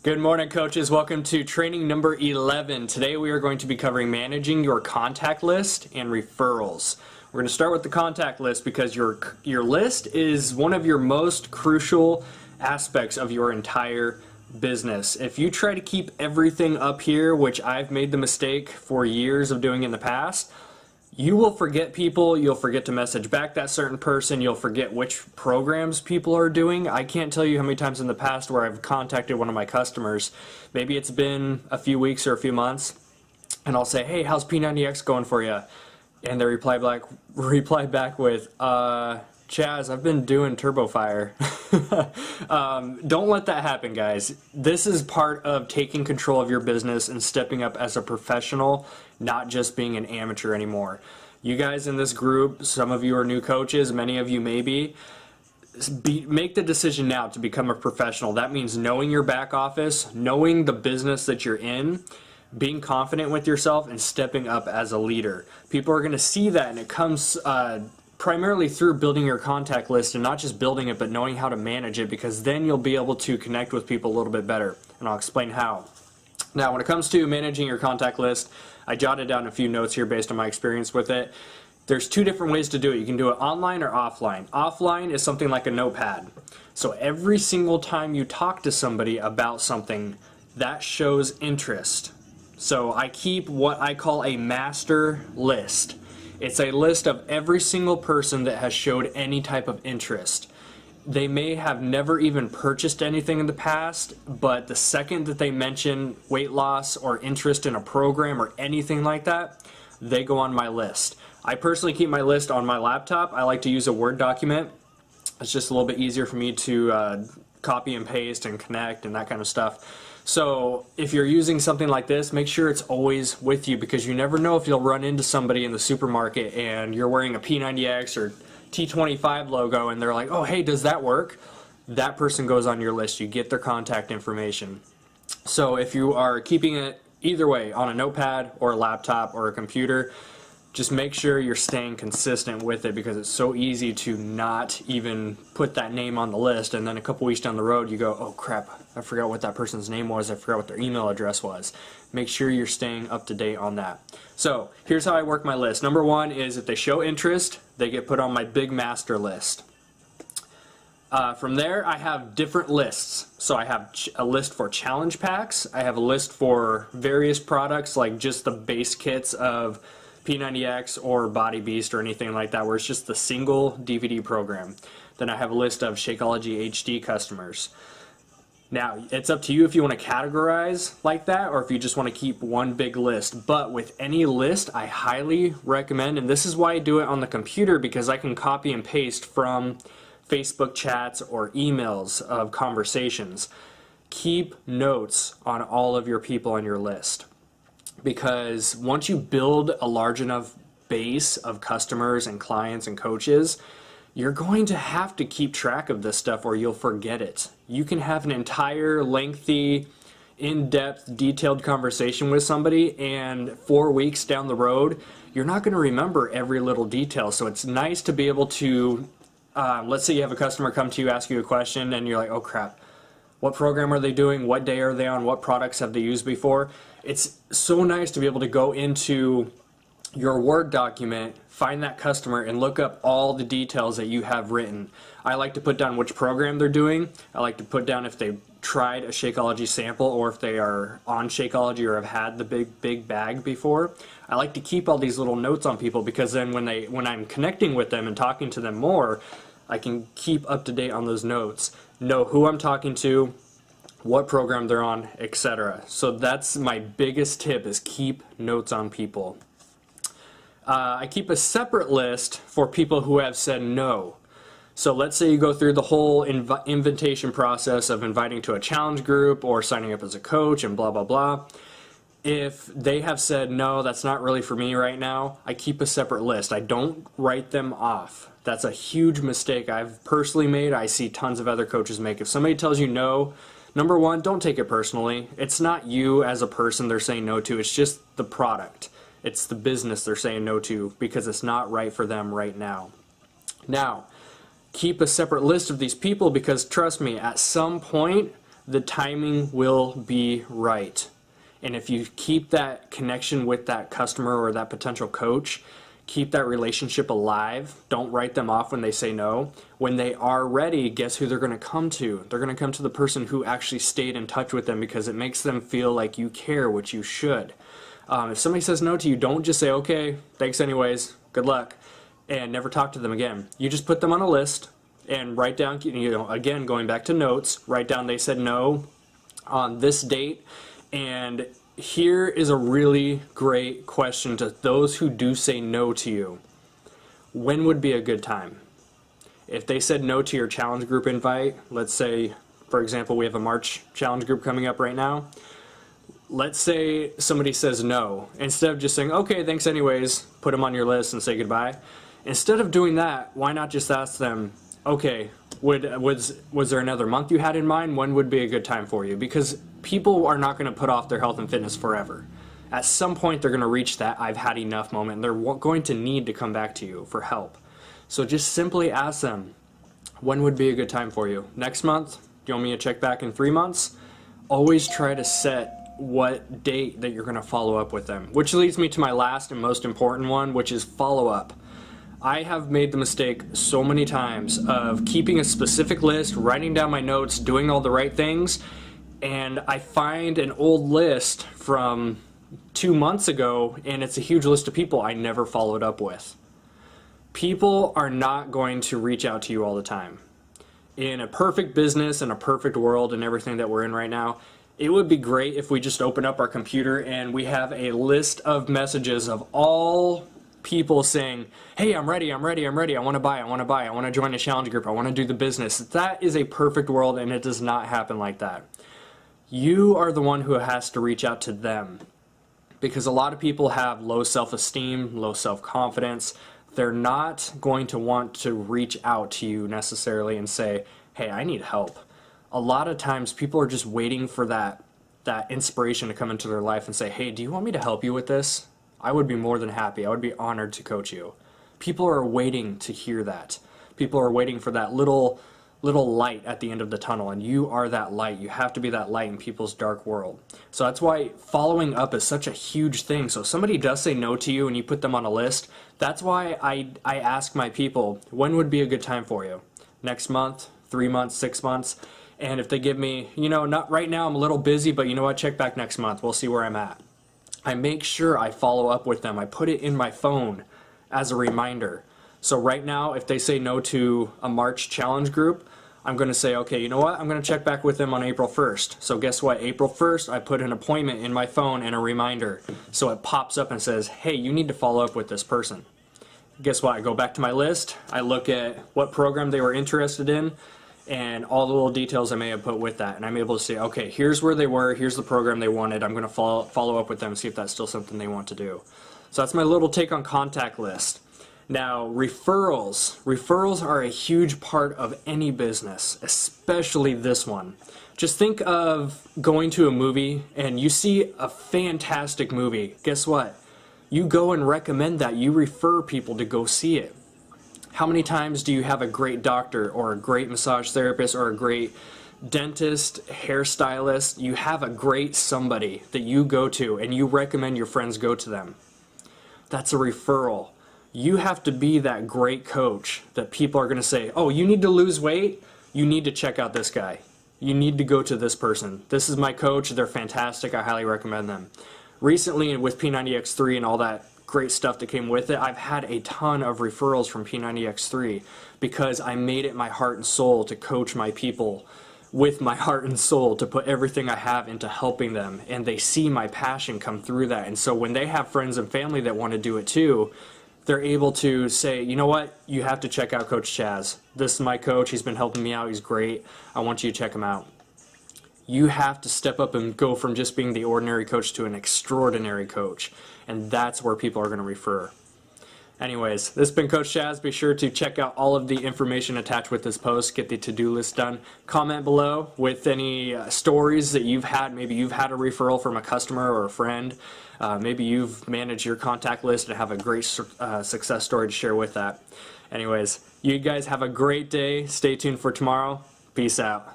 Good morning, coaches. Welcome to training number 11. Today we are going to be covering managing your contact list and referrals. We're going to start with the contact list because your list is one of your most crucial aspects of your entire business. If you try to keep everything up here, which I've made the mistake for years of doing in the past, you will forget people, you'll forget to message back that certain person, you'll forget which programs people are doing. I can't tell you how many times in the past where I've contacted one of my customers. Maybe it's been a few weeks or a few months, and I'll say, hey, how's P90X going for you? And they reply back with, Chaz, I've been doing TurboFire. Don't let that happen, guys. This is part of taking control of your business and stepping up as a professional, not just being an amateur anymore. You guys in this group, some of you are new coaches, many of you may be. Make the decision now to become a professional. That means knowing your back office, knowing the business that you're in, being confident with yourself, and stepping up as a leader. People are going to see that, and it comes primarily through building your contact list, and not just building it, but knowing how to manage it, because then you'll be able to connect with people a little bit better, and I'll explain how. Now, when it comes to managing your contact list, I jotted down a few notes here based on my experience with it. There's two different ways to do it. You can do it online or offline. Offline is something like a notepad. So every single time you talk to somebody about something, that shows interest. So I keep what I call a master list. It's a list of every single person that has showed any type of interest. They may have never even purchased anything in the past, but the second that they mention weight loss or interest in a program or anything like that, they go on my list. I personally keep my list on my laptop. I like to use a Word document. It's just a little bit easier for me to copy and paste and connect and that kind of stuff. So if you're using something like this, make sure it's always with you, because you never know if you'll run into somebody in the supermarket and you're wearing a P90X or T25 logo and they're like, oh, hey, does that work? That person goes on your list. You get their contact information. So if you are keeping it either way on a notepad or a laptop or a computer, just make sure you're staying consistent with it, because it's so easy to not even put that name on the list, and then a couple weeks down the road you go, oh crap, I forgot what that person's name was, I forgot what their email address was. Make sure you're staying up to date on that. So here's how I work my list. Number one is if they show interest, they get put on my big master list. From there, I have different lists. So I have a list for challenge packs. I have a list for various products, like just the base kits of P90X or Body Beast or anything like that, where it's just the single DVD program. Then I have a list of Shakeology HD customers. Now, it's up to you if you want to categorize like that or if you just want to keep one big list. But with any list, I highly recommend, and this is why I do it on the computer, because I can copy and paste from Facebook chats or emails of conversations. Keep notes on all of your people on your list, because once you build a large enough base of customers and clients and coaches, you're going to have to keep track of this stuff or you'll forget it. You can have an entire lengthy, in-depth, detailed conversation with somebody, and 4 weeks down the road, you're not going to remember every little detail. So it's nice to be able to, let's say you have a customer come to you, ask you a question, and you're like, oh crap, what program are they doing? What day are they on? What products have they used before? It's so nice to be able to go into your Word document, find that customer, and look up all the details that you have written. I like to put down which program they're doing. I like to put down if they've tried a Shakeology sample or if they are on Shakeology or have had the big bag before. I like to keep all these little notes on people, because then when I'm connecting with them and talking to them more, I can keep up to date on those notes, know who I'm talking to, what program they're on, etc. So that's my biggest tip, is keep notes on people. I keep a separate list for people who have said no. So let's say you go through the whole invitation process of inviting to a challenge group or signing up as a coach and blah, blah, blah. If they have said, no, that's not really for me right now, I keep a separate list. I don't write them off. That's a huge mistake I've personally made. I see tons of other coaches make. If somebody tells you no, number one, don't take it personally. It's not you as a person they're saying no to. It's just the product. It's the business they're saying no to because it's not right for them right now. Now, keep a separate list of these people, because trust me, at some point the timing will be right. And if you keep that connection with that customer or that potential coach, keep that relationship alive, don't write them off when they say no. When they are ready, guess who they're going to come to? They're going to come to the person who actually stayed in touch with them, because it makes them feel like you care, which you should. If somebody says no to you, don't just say, okay, thanks anyways, good luck, and never talk to them again. You just put them on a list and write down, again, going back to notes, write down they said no on this date. And here is a really great question to those who do say no to you. When would be a good time? If they said no to your challenge group invite, let's say, for example, we have a March challenge group coming up right now. Let's say somebody says no. Instead of just saying, okay, thanks anyways, put them on your list and say goodbye. Instead of doing that, why not just ask them, okay, was there another month you had in mind? When would be a good time for you? Because people are not going to put off their health and fitness forever. At some point, they're going to reach that I've had enough moment, and they're going to need to come back to you for help. So just simply ask them, when would be a good time for you? Next month? Do you want me to check back in 3 months? Always try to set what date that you're going to follow up with them. Which leads me to my last and most important one, which is follow up. I have made the mistake so many times of keeping a specific list, writing down my notes, doing all the right things, and I find an old list from 2 months ago, and it's a huge list of people I never followed up with. People are not going to reach out to you all the time. In a perfect business and a perfect world and everything that we're in right now, it would be great if we just open up our computer and we have a list of messages of all people saying, hey, I'm ready, I want to buy, I want to join a challenge group, I want to do the business. That is a perfect world, and it does not happen like that. You are the one who has to reach out to them, because a lot of people have low self-esteem, low self-confidence. They're not going to want to reach out to you necessarily and say, hey, I need help. A lot of times people are just waiting for that inspiration to come into their life and say, hey, do you want me to help you with this? I would be more than happy. I would be honored to coach you. People are waiting to hear that. People are waiting for that little light at the end of the tunnel, and you are that light. You have to be that light in people's dark world. So that's why following up is such a huge thing. So if somebody does say no to you and you put them on a list, that's why I ask my people, when would be a good time for you? Next month, 3 months, 6 months? And if they give me, not right now, I'm a little busy, but you know what, check back next month. We'll see where I'm at. I make sure I follow up with them. I put it in my phone as a reminder. So right now, if they say no to a March challenge group, I'm going to say, okay, you know what? I'm going to check back with them on April 1st. So guess what? April 1st, I put an appointment in my phone and a reminder. So it pops up and says, hey, you need to follow up with this person. Guess what? I go back to my list. I look at what program they were interested in and all the little details I may have put with that. And I'm able to say, okay, here's where they were. Here's the program they wanted. I'm going to follow up with them and see if that's still something they want to do. So that's my little take on contact list. Now, referrals. Referrals are a huge part of any business, especially this one. Just think of going to a movie and you see a fantastic movie. Guess what? You go and recommend that. You refer people to go see it. How many times do you have a great doctor or a great massage therapist or a great dentist, hairstylist? You have a great somebody that you go to and you recommend your friends go to them. That's a referral. You have to be that great coach that people are going to say, oh, you need to lose weight? You need to check out this guy. You need to go to this person. This is my coach. They're fantastic. I highly recommend them. Recently, with P90X3 and all that great stuff that came with it, I've had a ton of referrals from P90X3 because I made it my heart and soul to coach my people with my heart and soul, to put everything I have into helping them, and they see my passion come through that. And so when they have friends and family that want to do it too, they're able to say, you know what, you have to check out Coach Chaz. This is my coach. He's been helping me out. He's great. I want you to check him out. You have to step up and go from just being the ordinary coach to an extraordinary coach. And that's where people are going to refer. Anyways, this has been Coach Chaz. Be sure to check out all of the information attached with this post. Get the to-do list done. Comment below with any stories that you've had. Maybe you've had a referral from a customer or a friend. Maybe you've managed your contact list and have a great success story to share with that. Anyways, you guys have a great day. Stay tuned for tomorrow. Peace out.